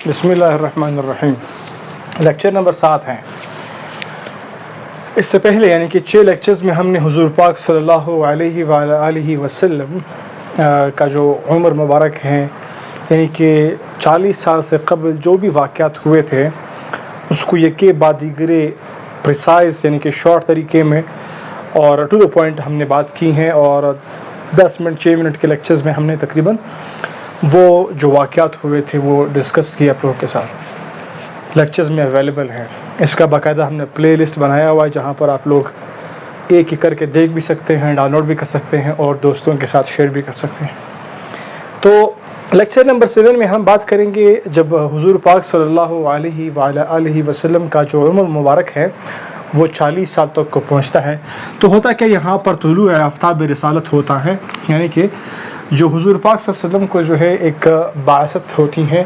بسم اللہ الرحمن الرحیم۔ لیکچر نمبر 7 ہے۔ اس سے پہلے یعنی کہ 6 لیکچرز میں ہم نے حضور پاک صلی اللہ علیہ وآلہ وسلم کا جو عمر مبارک ہیں یعنی کہ 40 سال سے قبل جو بھی واقعات ہوئے تھے اس کو یکے بعد دیگرے پریسائز یعنی کہ شارٹ طریقے میں اور ٹو دا پوائنٹ ہم نے بات کی ہیں، اور 10 منٹ 6 منٹ کے لیکچرز میں ہم نے تقریباً وہ جو واقعات ہوئے تھے وہ ڈسکس کیے آپ لوگوں کے ساتھ۔ لیکچرز میں اویلیبل ہیں، اس کا باقاعدہ ہم نے پلے لسٹ بنایا ہوا ہے جہاں پر آپ لوگ ایک ایک کر کے دیکھ بھی سکتے ہیں، ڈاؤن لوڈ بھی کر سکتے ہیں اور دوستوں کے ساتھ شیئر بھی کر سکتے ہیں۔ تو لیکچر نمبر 7 میں ہم بات کریں گے جب حضور پاک صلی اللہ علیہ وآلہ وسلم کا جو عمر مبارک ہے وہ 40 سال تک کو پہنچتا ہے تو ہوتا کیا یہاں پر طلوع آفتاب رسالت ہوتا ہے، یعنی کہ جو حضور پاک صلی اللہ علیہ وسلم کو جو ہے ایک بعثت ہوتی ہے،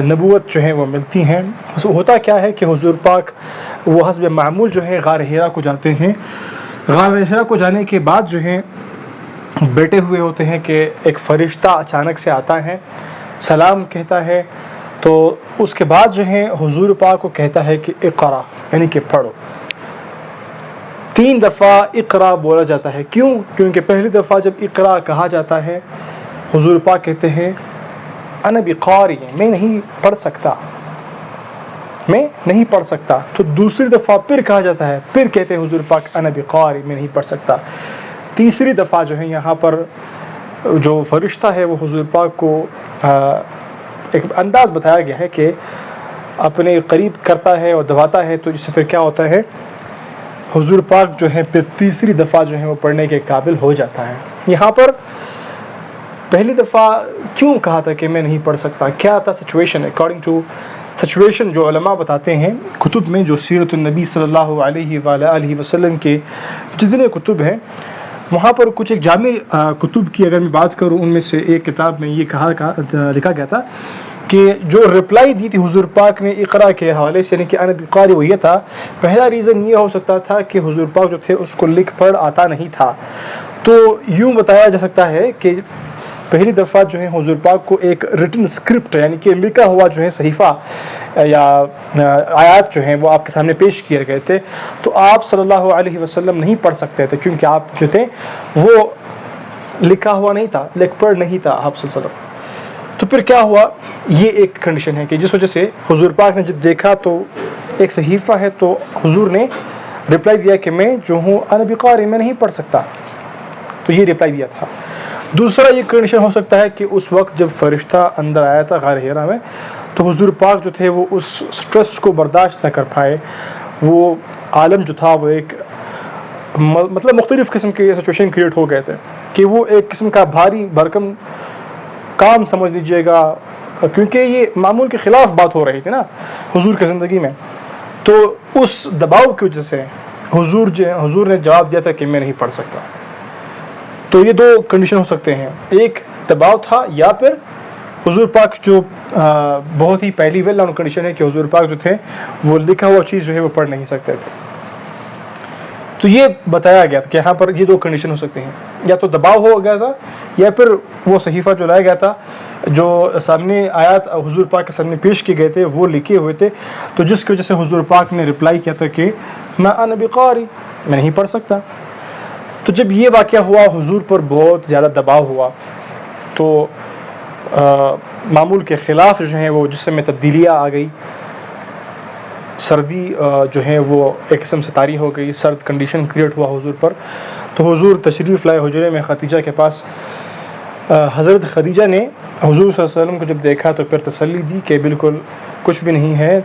نبوت جو ہے وہ ملتی ہیں۔ ہوتا کیا ہے کہ حضور پاک وہ حسب معمول جو ہے غار حرا کو جاتے ہیں۔ غار حرا کو جانے کے بعد جو ہے بیٹھے ہوئے ہوتے ہیں کہ ایک فرشتہ اچانک سے آتا ہے، سلام کہتا ہے، تو اس کے بعد جو ہے حضور پاک کو کہتا ہے کہ اقرا یعنی کہ پڑھو۔ 3 دفعہ اقرا بولا جاتا ہے، کیوں؟ کیونکہ پہلی دفعہ جب اقرا کہا جاتا ہے حضور پاک کہتے ہیں انا بقاری، میں نہیں پڑھ سکتا، میں نہیں پڑھ سکتا۔ تو دوسری دفعہ پھر کہا جاتا ہے، پھر کہتے ہیں حضور پاک انا بقاری، میں نہیں پڑھ سکتا۔ تیسری دفعہ جو ہے یہاں پر جو فرشتہ ہے وہ حضور پاک کو ایک انداز بتایا گیا ہے کہ اپنے قریب کرتا ہے اور دباتا ہے، تو اس سے پھر کیا ہوتا ہے حضور پاک جو ہے پھر تیسری دفعہ جو ہے وہ پڑھنے کے قابل ہو جاتا ہے۔ یہاں پر پہلی دفعہ کیوں کہا تھا کہ میں نہیں پڑھ سکتا، کیا تھا سچویشن؟ اکارڈنگ ٹو سچویشن جو علماء بتاتے ہیں کتب میں، جو سیرت النبی صلی اللہ علیہ وآلہ وسلم کے جتنے کتب ہیں وہاں پر کچھ ایک جامع کتب کی اگر میں بات کروں، ان میں سے ایک کتاب میں یہ لکھا گیا تھا کہ جو رپلائی دی تھی حضور پاک نے اقرا کے حوالے سے یعنی کہ انا بقاری، وہ یہ تھا، پہلا ریزن یہ ہو سکتا تھا کہ حضور پاک جو تھے اس کو لکھ پڑھ آتا نہیں تھا۔ تو یوں بتایا جا سکتا ہے کہ پہلی دفعہ جو ہے حضور پاک کو ایک ریٹن اسکرپٹ یعنی کہ لکھا ہوا جو ہے صحیفہ یا آیات جو ہیں وہ آپ کے سامنے پیش کیے گئے تھے، تو آپ صلی اللہ علیہ وسلم نہیں پڑھ سکتے تھے کیونکہ آپ جو تھے وہ لکھا ہوا نہیں تھا، لکھ پڑھ نہیں تھا آپ صلی اللہ علیہ وسلم۔ تو پھر کیا ہوا، یہ ایک کنڈیشن ہے کہ جس وجہ سے حضور پاک نے جب دیکھا تو ایک صحیفہ ہے تو حضور نے رپلائی دیا کہ میں جو ہوں انا بقاری، میں نہیں پڑھ سکتا، تو یہ رپلائی دیا تھا۔ دوسرا یہ کنڈیشن ہو سکتا ہے کہ اس وقت جب فرشتہ اندر آیا تھا غار حرا میں تو حضور پاک جو تھے وہ اس سٹریس کو برداشت نہ کر پائے، وہ عالم جو تھا وہ ایک مطلب مختلف قسم کے سچویشن کریٹ ہو گئے تھے کہ وہ ایک قسم کا بھاری بھرکم کام سمجھ لیجئے گا، کیونکہ یہ معمول کے خلاف بات ہو رہی تھی نا حضور کی زندگی میں، تو اس دباؤ کی وجہ سے حضور نے جواب دیا تھا کہ میں نہیں پڑھ سکتا۔ تو یہ 2 کنڈیشن ہو سکتے ہیں، ایک دباؤ تھا یا پھر حضور پاک جو بہت ہی پہلی ویل نون کنڈیشن ہے کہ حضور پاک جو تھے وہ لکھا ہوا چیز جو ہے وہ پڑھ نہیں سکتے تھے۔ تو یہ بتایا گیا تھا کہ یہاں پر یہ 2 کنڈیشن ہو سکتے ہیں، یا تو دباؤ ہو گیا تھا یا پھر وہ صحیفہ جو لایا گیا تھا جو سامنے آیات حضور پاک کے سامنے پیش کیے گئے تھے وہ لکھے ہوئے تھے، تو جس کی وجہ سے حضور پاک نے رپلائی کیا تھا کہ میں انا بقاری، میں نہیں پڑھ سکتا۔ تو جب یہ واقعہ ہوا حضور پر بہت زیادہ دباؤ ہوا، تو معمول کے خلاف جو ہیں وہ جسم میں تبدیلیاں آ گئی، سردی جو ہے وہ ایک قسم سے طاری ہو گئی، سرد کنڈیشن کریٹ ہوا حضور پر۔ تو حضور تشریف لائے حجرے میں خدیجہ کے پاس۔ حضرت خدیجہ نے حضور صلی اللہ علیہ وسلم کو جب دیکھا تو پھر تسلی دی کہ بالکل کچھ بھی نہیں ہے،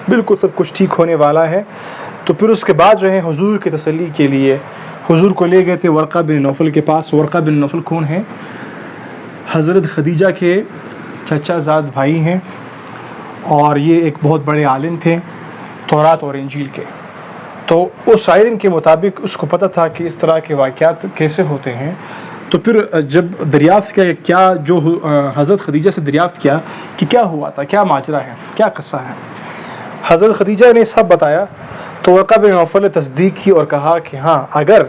بالکل سب کچھ ٹھیک ہونے والا ہے۔ تو پھر اس کے بعد جو ہے حضور کی تسلی کے لیے حضور کو لے گئے تھے ورقہ بن نوفل کے پاس۔ ورقہ بن نوفل کون ہیں؟ حضرت خدیجہ کے چچا زاد بھائی ہیں، اور یہ ایک بہت بڑے عالم تھے تورات اور انجیل کے۔ تو اس عالم کے مطابق اس کو پتہ تھا کہ اس طرح کے واقعات کیسے ہوتے ہیں۔ تو پھر جب دریافت کیا کیا جو حضرت خدیجہ سے دریافت کیا کہ کیا ہوا تھا، کیا ماجرا ہے، کیا قصہ ہے، حضرت خدیجہ نے سب بتایا۔ تو ورقہ بن نوفل نے تصدیق کی اور کہا کہ ہاں، اگر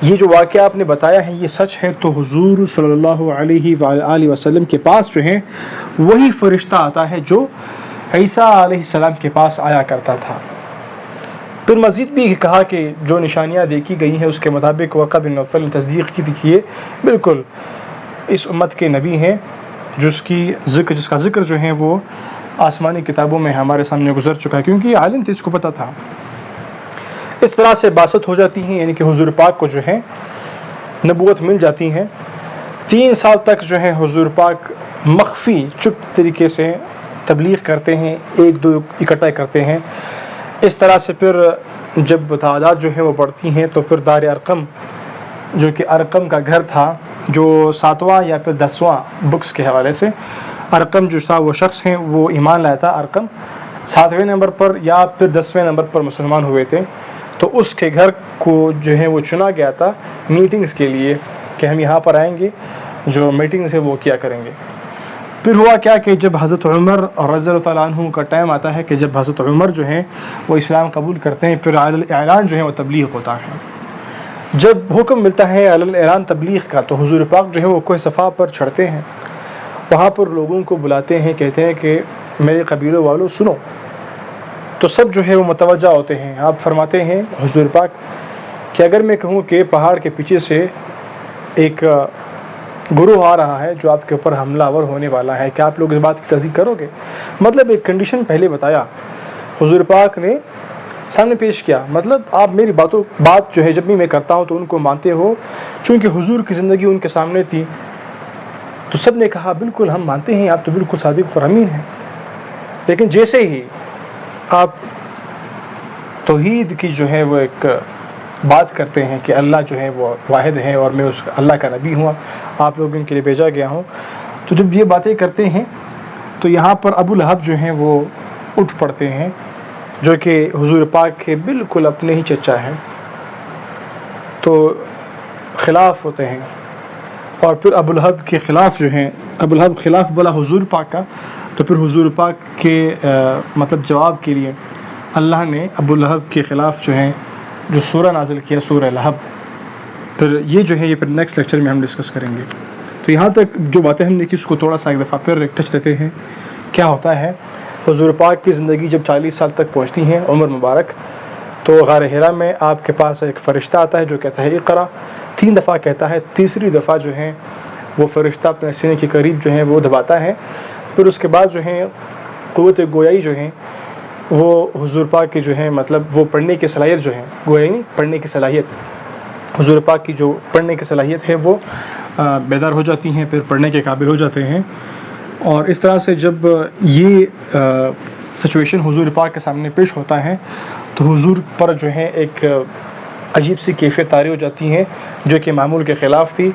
یہ جو واقعہ آپ نے بتایا ہے یہ سچ ہے تو حضور صلی اللہ علیہ وآلہ وسلم کے پاس جو ہے وہی فرشتہ آتا ہے جو عیسیٰ علیہ السلام کے پاس آیا کرتا تھا۔ پھر مزید بھی کہا کہ جو نشانیاں دیکھی گئی ہیں اس کے مطابق ورقہ بن نوفل نے تصدیق کی تھی کہ یہ بالکل اس امت کے نبی ہیں جس کا ذکر جو ہے وہ آسمانی کتابوں میں ہمارے سامنے گزر چکا ہے، کیونکہ یہ عالم تھے، اس کو پتہ تھا۔ اس طرح سے باسط ہو جاتی ہیں، یعنی کہ حضور پاک کو جو ہے نبوت مل جاتی ہے۔ 3 سال تک جو ہے حضور پاک مخفی چپ طریقے سے تبلیغ کرتے ہیں، ایک دو اکٹھا کرتے ہیں۔ اس طرح سے پھر جب تعداد جو ہے وہ بڑھتی ہیں تو پھر دار ارقم جو کہ ارقم کا گھر تھا، جو 7واں یا پھر 10واں بکس کے حوالے سے ارقم جو تھا وہ شخص ہیں، وہ ایمان لایا تھا۔ ارقم 7ویں نمبر پر یا پھر 10ویں نمبر پر مسلمان ہوئے تھے، تو اس کے گھر کو جو ہے وہ چنا گیا تھا میٹنگز کے لیے کہ ہم یہاں پر آئیں گے، جو میٹنگز ہے وہ کیا کریں گے۔ پھر ہوا کیا کہ جب حضرت عمر رضی اللہ عنہ کا ٹائم آتا ہے کہ جب حضرت عمر جو ہیں وہ اسلام قبول کرتے ہیں، پھر اعلان جو ہے وہ تبلیغ ہوتا ہے۔ جب حکم ملتا ہے اعلان تبلیغ کا تو حضور پاک جو ہے وہ کوہ صفا پر چڑھتے ہیں، وہاں پر لوگوں کو بلاتے ہیں، کہتے ہیں کہ میرے قبیلوں والوں سنو، تو سب جو ہے وہ متوجہ ہوتے ہیں۔ آپ فرماتے ہیں حضور پاک کہ اگر میں کہوں کہ پہاڑ کے پیچھے سے ایک گروہ آ رہا ہے جو آپ کے اوپر حملہ آور ہونے والا ہے، کیا آپ لوگ اس بات کی تصدیق کرو گے؟ مطلب ایک کنڈیشن پہلے بتایا حضور پاک نے، سامنے پیش کیا، مطلب آپ میری بات جو ہے جب بھی میں کرتا ہوں تو ان کو مانتے ہو، چونکہ حضور کی زندگی ان کے سامنے تھی، تو سب نے کہا بالکل ہم مانتے ہیں، آپ تو بالکل صادق اور امین ہیں۔ لیکن جیسے ہی آپ توحید کی جو ہے وہ ایک بات کرتے ہیں کہ اللہ جو ہے وہ واحد ہے اور میں اس اللہ کا نبی ہوں، آپ لوگ ان کے لیے بھیجا گیا ہوں، تو جب یہ باتیں کرتے ہیں تو یہاں پر ابو لہب جو ہیں وہ اٹھ پڑتے ہیں، جو کہ حضور پاک کے بالکل اپنے ہی چچا ہیں، تو خلاف ہوتے ہیں، اور پھر ابو لہب کے خلاف جو ہیں، ابو لہب خلاف بولا حضور پاک کا، تو پھر حضور پاک کے مطلب جواب کے لیے اللہ نے ابو لہب کے خلاف جو ہیں جو سورہ نازل کیا، سورہ لہب۔ پھر یہ جو ہے یہ پھر نیکسٹ لیکچر میں ہم ڈسکس کریں گے۔ تو یہاں تک جو باتیں ہم نے کی اس کو تھوڑا سا ایک دفعہ پھر ٹچ دیتے ہیں۔ کیا ہوتا ہے حضور پاک کی زندگی جب 40 سال تک پہنچتی ہیں عمر مبارک، تو غار حرا میں آپ کے پاس ایک فرشتہ آتا ہے جو کہتا ہے اقرا، 3 دفعہ کہتا ہے، تیسری دفعہ جو ہے وہ فرشتہ اپنے سینے کے قریب جو ہے وہ دباتا ہے۔ پھر اس کے بعد جو ہے قوت گویائی جو ہے وہ حضور پاک کی جو ہے مطلب وہ پڑھنے کی صلاحیت جو ہے، گویائی نہیں پڑھنے کی صلاحیت، حضور پاک کی جو پڑھنے کی صلاحیت ہے وہ بیدار ہو جاتی ہیں، پھر پڑھنے کے قابل ہو جاتے ہیں۔ اور اس طرح سے جب یہ سچویشن حضور پاک کے سامنے پیش ہوتا ہے تو حضور پر جو ہے ایک عجیب سی کیفیت طاری ہو جاتی ہے جو کہ معمول کے خلاف تھی۔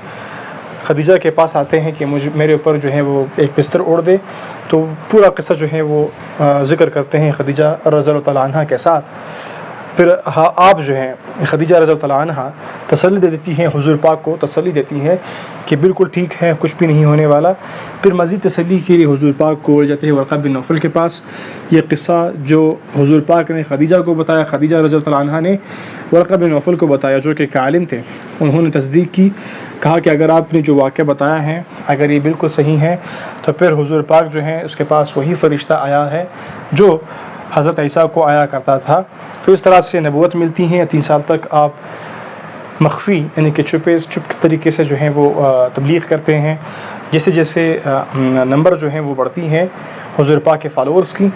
خدیجہ کے پاس آتے ہیں کہ میرے اوپر جو ہے وہ ایک بستر اوڑھ دے، تو پورا قصہ جو ہے وہ ذکر کرتے ہیں خدیجہ رضی اللہ تعالیٰ عنہ کے ساتھ۔ پھر آپ جو ہیں خدیجہ رضی اللہ تعالیٰ عنہ تسلی دے دیتی ہیں، حضور پاک کو تسلی دیتی ہیں کہ بالکل ٹھیک ہے، کچھ بھی نہیں ہونے والا۔ پھر مزید تسلی کے لیے حضور پاک کو لے جاتے ہیں ورقہ بن نوفل کے پاس۔ یہ قصہ جو حضور پاک نے خدیجہ کو بتایا، خدیجہ رضی اللہ تعالیٰ عنہ نے ورقہ بن نوفل کو بتایا جو کہ عالم تھے، انہوں نے تصدیق کی، کہا کہ اگر آپ نے جو واقعہ بتایا ہے اگر یہ بالکل صحیح ہے تو پھر حضور پاک جو ہے اس کے پاس وہی فرشتہ آیا ہے جو حضرت عیسیٰ کو آیا کرتا تھا۔ تو اس طرح سے نبوت ملتی ہے۔ 3 سال تک آپ مخفی یعنی کہ چپ طریقے سے جو ہیں وہ تبلیغ کرتے ہیں۔ جیسے جیسے نمبر جو ہیں وہ بڑھتی ہیں حضور پاک کے فالوورز کی،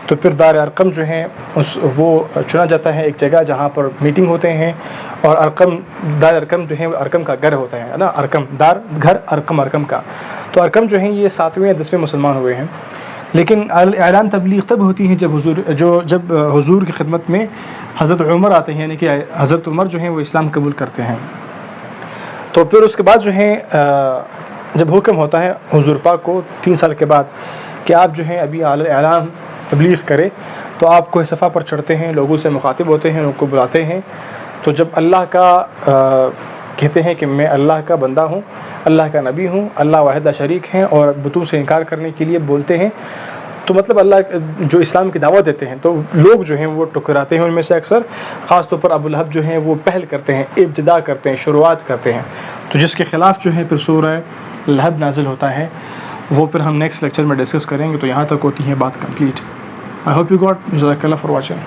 تو پھر دار ارقم جو ہیں وہ چنا جاتا ہے ایک جگہ جہاں پر میٹنگ ہوتے ہیں، اور دار ارقم جو ہے ارقم کا گھر ہوتا ہے نا، ارقم دار گھر، ارقم کا، تو ارقم جو ہیں یہ 7ویں یا 10ویں مسلمان ہوئے ہیں۔ لیکن اعلان تبلیغ تب ہوتی ہے جب حضور کی خدمت میں حضرت عمر آتے ہیں، یعنی کہ حضرت عمر جو ہیں وہ اسلام قبول کرتے ہیں۔ تو پھر اس کے بعد جو ہے جب حکم ہوتا ہے حضور پاک کو 3 سال کے بعد کہ آپ جو ہیں ابھی اعلان تبلیغ کرے، تو آپ کوہ صفا پر چڑھتے ہیں، لوگوں سے مخاطب ہوتے ہیں، لوگوں کو بلاتے ہیں۔ تو جب اللہ کا کہتے ہیں کہ میں اللہ کا بندہ ہوں، اللہ کا نبی ہوں، اللہ واحد لا شریک ہیں، اور بتوں سے انکار کرنے کے لیے بولتے ہیں، تو مطلب اللہ جو اسلام کی دعوت دیتے ہیں تو لوگ جو ہیں وہ ٹکراتے ہیں ان میں سے اکثر، خاص طور پر ابو لہب جو ہیں وہ پہل کرتے ہیں، ابتدا کرتے ہیں، شروعات کرتے ہیں، تو جس کے خلاف جو ہے پھر سورہ لہب نازل ہوتا ہے، وہ پھر ہم نیکسٹ لیکچر میں ڈسکس کریں گے. تو یہاں تک ہوتی ہے بات complete. I hope you got. جزاک اللہ فار واچنگ.